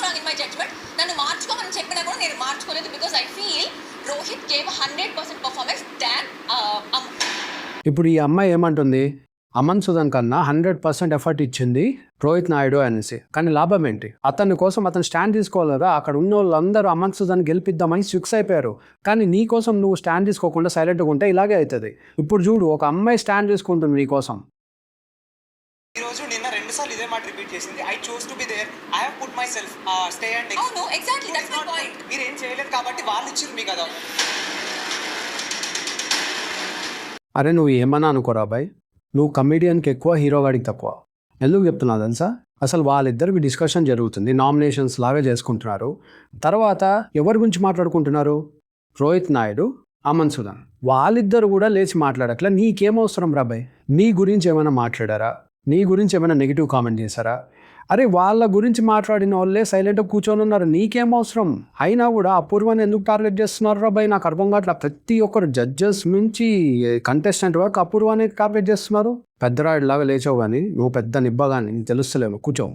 Wrong in my judgement. నన్ను మార్చుకోమని చెప్పినా కూడా నేను మార్చుకోలేదు. Because I feel Rohit gave 100% performance than Aman. ఇప్పుడు ఈ అమ్మాయి ఏమంటుంది, అమన్ సుధన్ కన్నా 100% ఎఫర్ట్ ఇచ్చింది రోహిత్ నాయుడు అనేసి. కానీ లాభం ఏంటి? అతని కోసం అతను స్టాండ్ తీసుకోవాలి కదా. అక్కడ ఉన్న వాళ్ళందరూ అమన్ సుధన్ గెలిపిద్దామని ఫిక్స్ అయిపోయారు. కానీ నీ కోసం నువ్వు స్టాండ్ తీసుకోకుండా సైలెంట్గా ఉంటే ఇలాగే అవుతుంది. ఇప్పుడు చూడు, ఒక అమ్మాయి స్టాండ్ తీసుకుంటుంది నీ కోసం. ఈ రోజు నిన్న 2 సార్లు ఇదే మాట రిపీట్ చేసింది. I choose to be there, I have put myself stay and అవును, ఎగ్జాక్ట్లీ దట్స్ మై పాయింట్. మీరు ఏం చేయలేదు కాబట్టి వాళ్ళు ఇచ్చిర్రు మీకు కదా. అరే నువ్వు ఏమన్నా అనుకోరా బాయ్, నువ్వు కమెడియన్కి ఎక్కువ, హీరోగాడికి తక్కువ. ఎందుకు చెప్తున్నావు తెలుసా? అసలు వాళ్ళిద్దరికి డిస్కషన్ జరుగుతుంది, నామినేషన్స్ లాగా చేసుకుంటున్నారు. తర్వాత ఎవరి గురించి మాట్లాడుకుంటున్నారు? రోహిత్ నాయుడు, అమన్ సుధన్. వాళ్ళిద్దరు కూడా లేచి మాట్లాడట్లా. నీకేమవసరం రా బాయ్? నీ గురించి ఏమైనా మాట్లాడారా? నీ గురించి ఏమైనా నెగిటివ్ కామెంట్ చేశారా? అరే వాళ్ళ గురించి మాట్లాడిన వాళ్ళే సైలెంట్గా కూర్చొని ఉన్నారు. నీకేం అవసరం? అయినా కూడా అపూర్వాన్ని ఎందుకు టార్గెట్ చేస్తున్నారు రా బాయ్? నాకు అర్థం కావట్లా. ప్రతి ఒక్కరు జడ్జెస్ నుంచి కంటెస్టెంట్ వరకు అపూర్వాన్ని టార్గెట్ చేస్తున్నారు. పెద్దరాయుడు లాగా లేచావు కానీ నువ్వు పెద్ద నిబ్బగాని తెలుస్తలేవు. కూర్చోవు.